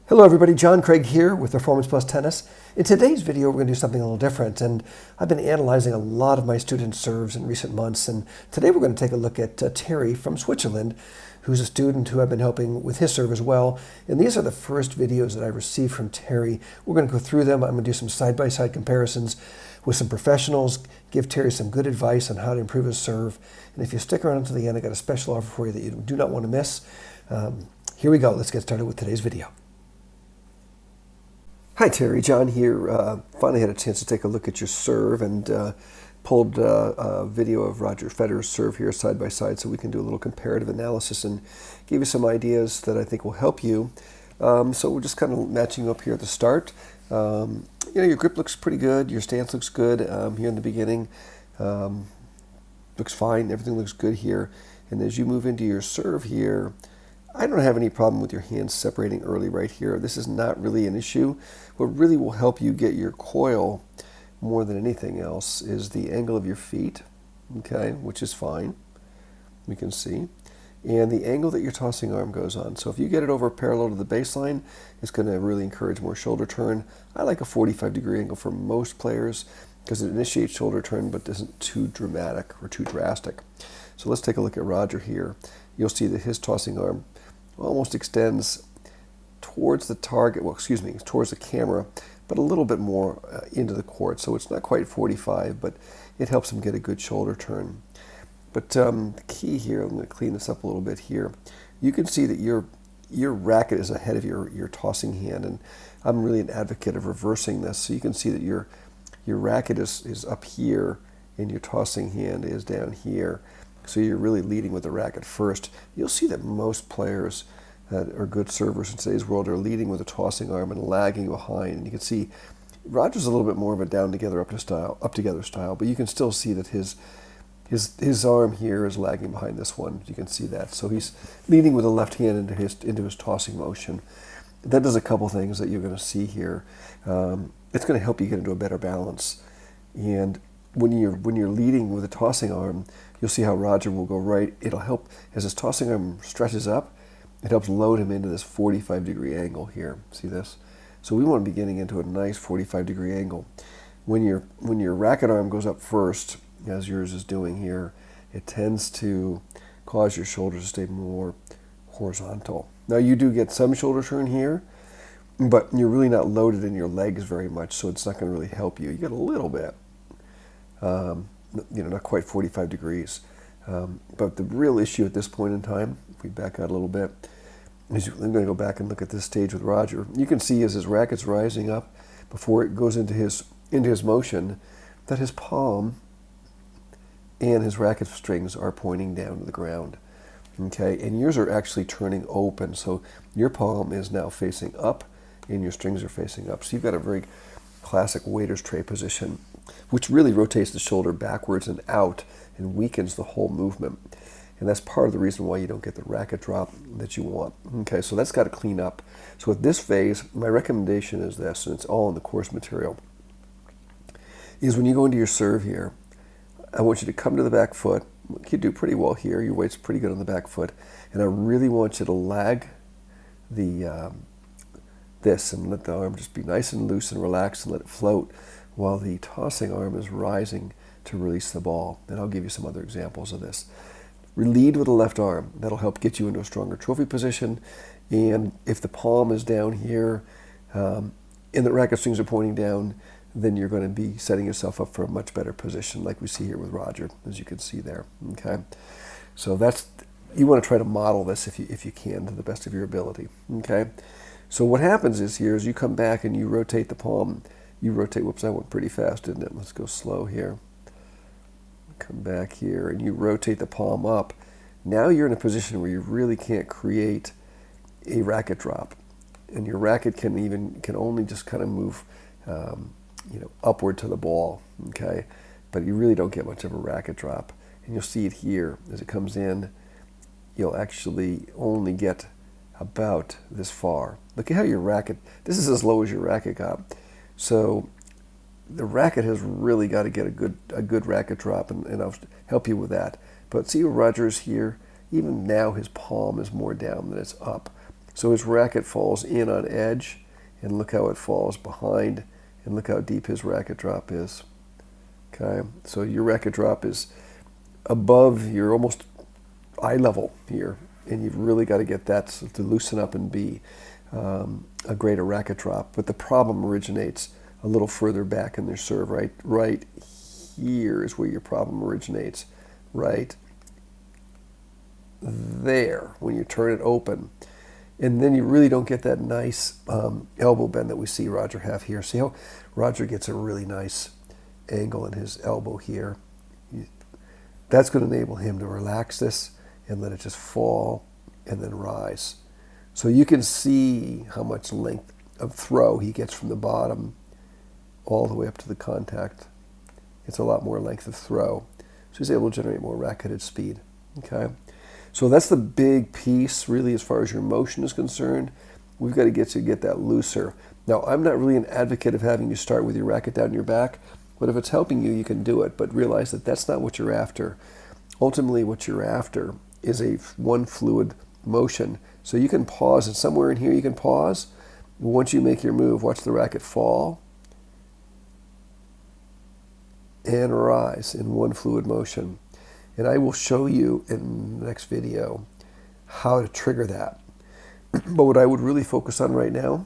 Hello everybody, John Craig here with Performance Plus Tennis. In today's video we're going to do something a little different, and I've been analyzing a lot of my students' serves in recent months, and today we're going to take a look at Terry from Switzerland, who's a student who I've been helping with his serve as well. And these are the first videos that I received from Terry. We're going to go through them. I'm going to do some side-by-side comparisons with some professionals, give Terry some good advice on how to improve his serve. And if you stick around until the end, I got a special offer for you that you do not want to miss. Here we go. Let's get started with today's video. Hi Terry, John here. Finally had a chance to take a look at your serve and pulled a video of Roger Federer's serve here side by side so we can do a little comparative analysis and give you some ideas that I think will help you. So we're just kind of matching up here at the start. Your grip looks pretty good, your stance looks good here in the beginning. Looks fine, everything looks good here. And as you move into your serve here, I don't have any problem with your hands separating early right here. This is not really an issue. What really will help you get your coil more than anything else is the angle of your feet, okay, which is fine, we can see, and the angle that your tossing arm goes on. So if you get it over parallel to the baseline, it's going to really encourage more shoulder turn. I like a 45-degree angle for most players because it initiates shoulder turn but isn't too dramatic or too drastic. So let's take a look at Roger here. You'll see that his tossing arm almost extends towards the target, towards the camera, but a little bit more into the court. So it's not quite 45, but it helps him get a good shoulder turn. But the key here, I'm going to clean this up a little bit here. You can see that your racket is ahead of your tossing hand, and I'm really an advocate of reversing this. So you can see that your racket is up here, and your tossing hand is down here. So you're really leading with the racket first. You'll see that most players that are good servers in today's world are leading with a tossing arm and lagging behind. And you can see Roger's a little bit more of a down together, up together style, but you can still see that his arm here is lagging behind this one. You can see that. So he's leading with the left hand into his tossing motion. That does a couple things that you're going to see here. It's going to help you get into a better balance. And when you're leading with a tossing arm, you'll see how Roger will go right. It'll help as his tossing arm stretches up. It helps load him into this 45-degree angle here. See this? So we want to be getting into a nice 45-degree angle. When your racket arm goes up first, as yours is doing here, it tends to cause your shoulders to stay more horizontal. Now you do get some shoulder turn here, but you're really not loaded in your legs very much, so it's not going to really help you. You get a little bit. Not quite 45 degrees. But the real issue at this point in time, if we back out a little bit, is I'm going to go back and look at this stage with Roger. You can see as his racket's rising up before it goes into his motion that his palm and his racket strings are pointing down to the ground. Okay, and yours are actually turning open, so your palm is now facing up and your strings are facing up. So you've got a very classic waiter's tray position, which really rotates the shoulder backwards and out and weakens the whole movement. And that's part of the reason why you don't get the racket drop that you want. Okay, so that's got to clean up. So with this phase, my recommendation is this, and it's all in the course material, is when you go into your serve here, I want you to come to the back foot. You do pretty well here. Your weight's pretty good on the back foot. And I really want you to lag this and let the arm just be nice and loose and relaxed and let it float while the tossing arm is rising to release the ball. And I'll give you some other examples of this. Lead with the left arm. That'll help get you into a stronger trophy position. And if the palm is down here and the racket strings are pointing down, then you're going to be setting yourself up for a much better position like we see here with Roger, as you can see there. Okay, so you want to try to model this if you can to the best of your ability. Okay, so what happens is here is you come back and you rotate the palm. You rotate, whoops, I went pretty fast, didn't it? Let's go slow here. Come back here and you rotate the palm up. Now you're in a position where you really can't create a racket drop. And your racket can only just kind of move upward to the ball, okay? But you really don't get much of a racket drop. And you'll see it here. As it comes in, you'll actually only get about this far. Look at how your racket, this is as low as your racket got. So the racket has really got to get a good racket drop, and I'll help you with that. But see where Roger's here? Even now his palm is more down than it's up. So his racket falls in on edge, and look how it falls behind, and look how deep his racket drop is. Okay, so your racket drop is above, you're almost eye level here, and you've really got to get that to loosen up and be a greater racket drop. But the problem originates a little further back in their serve, right here is where your problem originates, right there when you turn it open. And then you really don't get that nice elbow bend that we see Roger have here. See how Roger gets a really nice angle in his elbow here? That's going to enable him to relax this and let it just fall and then rise. So you can see how much length of throw he gets from the bottom all the way up to the contact. It's a lot more length of throw. So he's able to generate more racket speed. Okay, so that's the big piece, really, as far as your motion is concerned. We've got to get that looser. Now, I'm not really an advocate of having you start with your racket down your back, but if it's helping you, you can do it. But realize that that's not what you're after. Ultimately, what you're after is a one fluid motion. So you can pause, and somewhere in here you can pause. Once you make your move, watch the racket fall and rise in one fluid motion. And I will show you in the next video how to trigger that. But what I would really focus on right now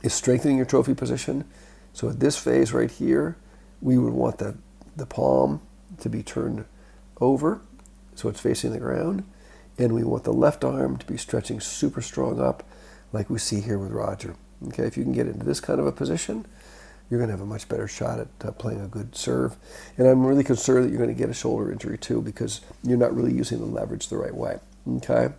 is strengthening your trophy position. So at this phase right here, we would want the palm to be turned over so it's facing the ground. And we want the left arm to be stretching super strong up like we see here with Roger. Okay, if you can get into this kind of a position, you're going to have a much better shot at playing a good serve. And I'm really concerned that you're going to get a shoulder injury too because you're not really using the leverage the right way. Okay,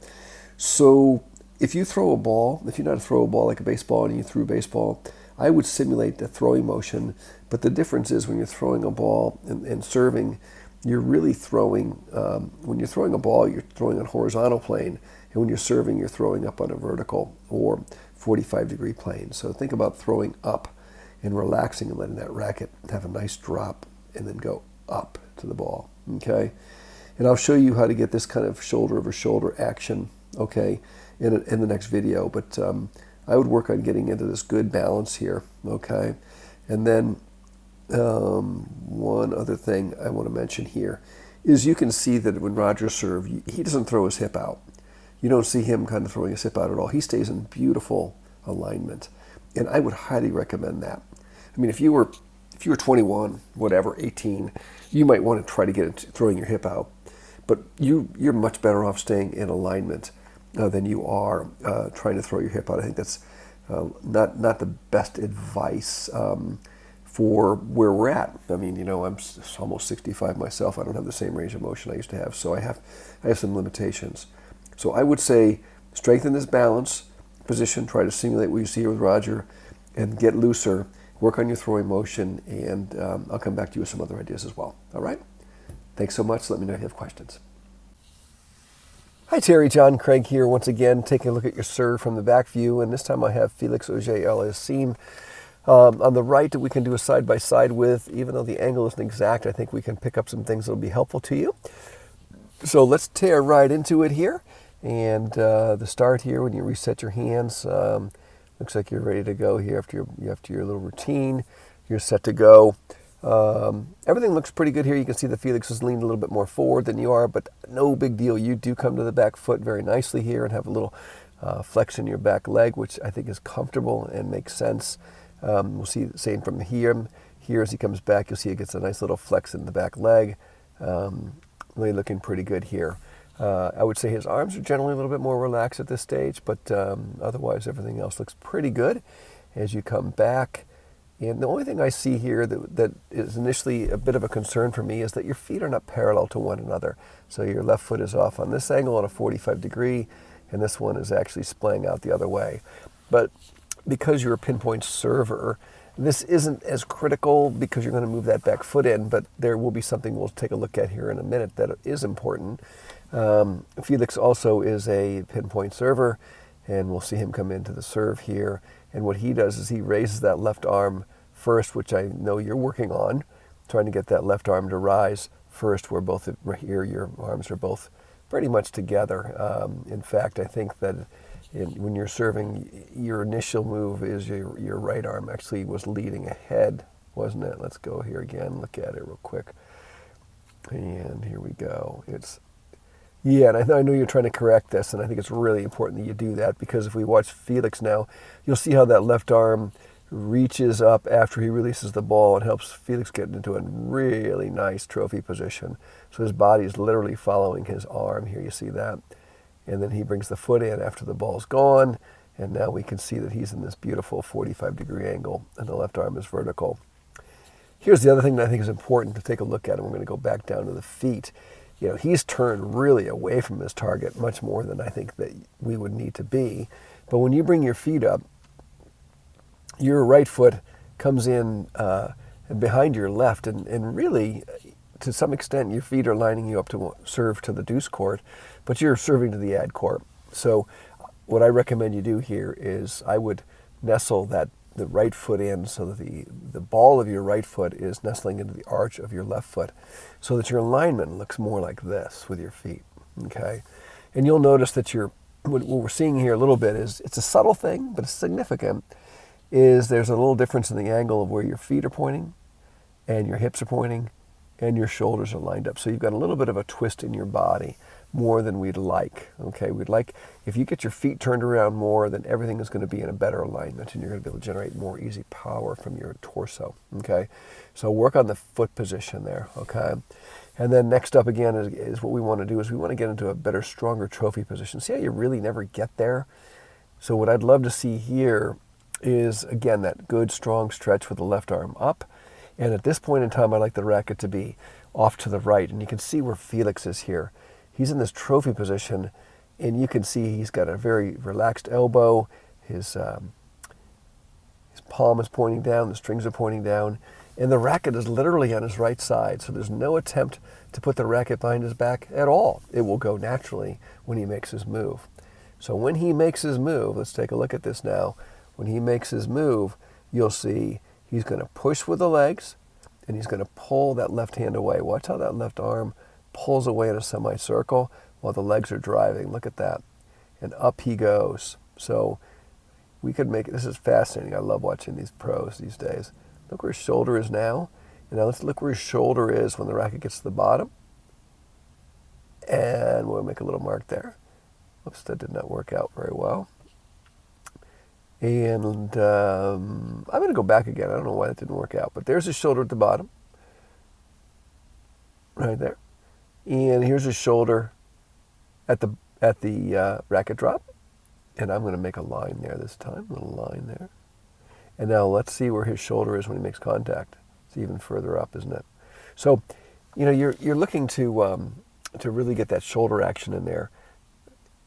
so if you throw a ball, if you know how to throw a ball like a baseball and you threw a baseball, I would simulate the throwing motion. But the difference is when you're throwing a ball and serving, you're really throwing, when you're throwing a ball, you're throwing on a horizontal plane. And when you're serving, you're throwing up on a vertical or 45-degree plane. So think about throwing up and relaxing and letting that racket have a nice drop and then go up to the ball. Okay? And I'll show you how to get this kind of shoulder-over-shoulder action, okay, in the next video. But I would work on getting into this good balance here, okay? And then one other thing I want to mention here is you can see that when Roger serves, he doesn't throw his hip out. You don't see him kind of throwing his hip out at all. He stays in beautiful alignment, and I would highly recommend that. I mean, if you were 21, whatever, 18, you might want to try to get into throwing your hip out, but you're much better off staying in alignment than you are trying to throw your hip out. I think that's not the best advice for where we're at. I mean, I'm almost 65 myself. I don't have the same range of motion I used to have, so I have some limitations. So I would say strengthen this balance position, try to simulate what you see here with Roger, and get looser, work on your throwing motion, and I'll come back to you with some other ideas as well. All right? Thanks so much. Let me know if you have questions. Hi Terry, John Craig here once again, taking a look at your serve from the back view, and this time I have Felix Auger-Aliassime on the right that we can do a side-by-side with. Even though the angle isn't exact, I think we can pick up some things that will be helpful to you. So let's tear right into it here. And the start here, when you reset your hands, looks like you're ready to go here after your little routine. You're set to go. Everything looks pretty good here. You can see that Felix is leaned a little bit more forward than you are, but no big deal. You do come to the back foot very nicely here and have a little flex in your back leg, which I think is comfortable and makes sense. We'll see the same from here. Here as he comes back, you'll see he gets a nice little flex in the back leg. Really looking pretty good here. I would say his arms are generally a little bit more relaxed at this stage, but otherwise everything else looks pretty good as you come back. And the only thing I see here that is initially a bit of a concern for me is that your feet are not parallel to one another. So your left foot is off on this angle on a 45 degree, and this one is actually splaying out the other way. But because you're a pinpoint server, this isn't as critical because you're going to move that back foot in, but there will be something we'll take a look at here in a minute that is important. Felix also is a pinpoint server, and we'll see him come into the serve here. And what he does is he raises that left arm first, which I know you're working on, trying to get that left arm to rise first, where both right here your arms are both pretty much together. In fact, I think that And when you're serving, your initial move is your right arm actually was leading ahead, wasn't it? Let's go here again, look at it real quick. And here we go. Yeah, and I know you're trying to correct this, and I think it's really important that you do that, because if we watch Felix now, you'll see how that left arm reaches up after he releases the ball and helps Felix get into a really nice trophy position. So his body is literally following his arm. Here you see that. And then he brings the foot in after the ball's gone, and now we can see that he's in this beautiful 45-degree angle, and the left arm is vertical. Here's the other thing that I think is important to take a look at, and we're going to go back down to the feet. You know, he's turned really away from his target much more than I think that we would need to be. But when you bring your feet up, your right foot comes in behind your left, and really, to some extent, your feet are lining you up to serve to the deuce court, but you're serving to the ad court. So what I recommend you do here is I would nestle the right foot in so that the ball of your right foot is nestling into the arch of your left foot, so that your alignment looks more like this with your feet, okay? And you'll notice that what we're seeing here a little bit is, it's a subtle thing, but it's significant, is there's a little difference in the angle of where your feet are pointing, and your hips are pointing, and your shoulders are lined up. So you've got a little bit of a twist in your body, more than we'd like, okay? We'd like, if you get your feet turned around more, then everything is going to be in a better alignment, and you're going to be able to generate more easy power from your torso, okay? So work on the foot position there, okay? And then next up again is what we want to do is we want to get into a better, stronger trophy position. See how you really never get there? So what I'd love to see here is, again, that good, strong stretch with the left arm up. And at this point in time, I like the racket to be off to the right. And you can see where Felix is here. He's in this trophy position, and you can see he's got a very relaxed elbow. His palm is pointing down, the strings are pointing down, and the racket is literally on his right side. So there's no attempt to put the racket behind his back at all. It will go naturally when he makes his move. So when he makes his move, let's take a look at this now. When he makes his move, you'll see he's going to push with the legs, and he's going to pull that left hand away. Watch how that left arm pulls away in a semicircle while the legs are driving. Look at that. And up he goes. So we could make it, this is fascinating. I love watching these pros these days. Look where his shoulder is now. And now let's look where his shoulder is when the racket gets to the bottom. And we'll make a little mark there. Oops, that did not work out very well. And I'm going to go back again. I don't know why that didn't work out. But there's his shoulder at the bottom. Right there. And here's his shoulder at the racket drop. And I'm going to make a line there this time. A little line there. And now let's see where his shoulder is when he makes contact. It's even further up, isn't it? So, you know, you're looking to really get that shoulder action in there.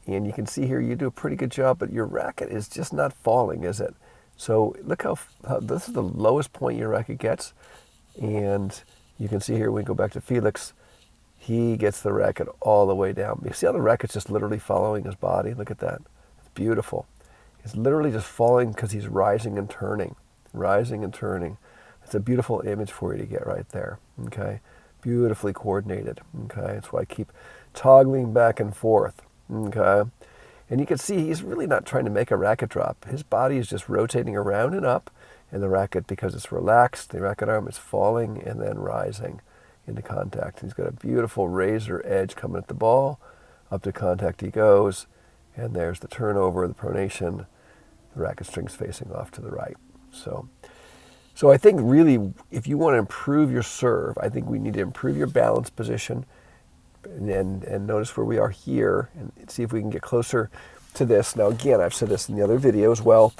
And you can see here you do a pretty good job, but your racket is just not falling, is it? So look how this is the lowest point your racket gets. And you can see here, we go back to Felix, he gets the racket all the way down. You see how the racket's just literally following his body? Look at that. It's beautiful. It's literally just falling because he's rising and turning. Rising and turning. It's a beautiful image for you to get right there, okay? Beautifully coordinated, okay? That's why I keep toggling back and forth. Okay, and you can see he's really not trying to make a racket drop. His body is just rotating around and up, and the racket, because it's relaxed, the racket arm is falling and then rising into contact. He's got a beautiful razor edge coming at the ball. Up to contact he goes, and there's the turnover, the pronation, the racket strings facing off to the right. So I think really, if you want to improve your serve, I think we need to improve your balance position. And notice where we are here and see if we can get closer to this. Now again, I've said this in the other video as well,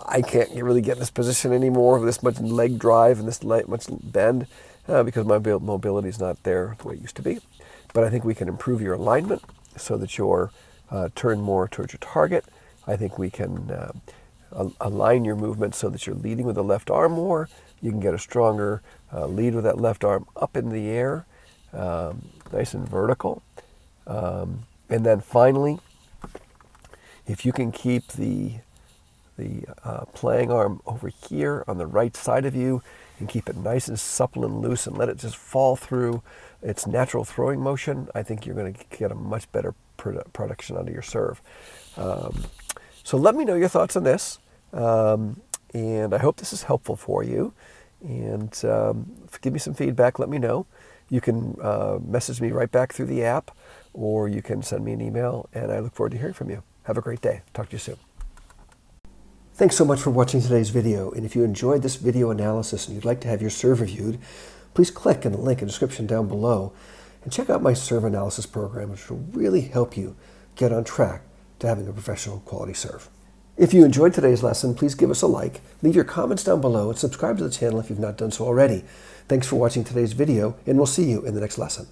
I can't really get in this position anymore with this much leg drive and this much bend because my mobility is not there the way it used to be. But I think we can improve your alignment so that you're turned more towards your target. I think we can align your movement so that you're leading with the left arm more. You can get a stronger lead with that left arm up in the air. Nice and vertical. And then finally, if you can keep the playing arm over here on the right side of you and keep it nice and supple and loose and let it just fall through its natural throwing motion, I think you're going to get a much better production out of your serve. So let me know your thoughts on this, and I hope this is helpful for you. And give me some feedback, let me know. You can message me right back through the app, or you can send me an email, and I look forward to hearing from you. Have a great day. Talk to you soon. Thanks so much for watching today's video, and if you enjoyed this video analysis and you'd like to have your serve reviewed, please click on the link in the description down below and check out my serve analysis program, which will really help you get on track to having a professional quality serve. If you enjoyed today's lesson, please give us a like, leave your comments down below, and subscribe to the channel if you've not done so already. Thanks for watching today's video, and we'll see you in the next lesson.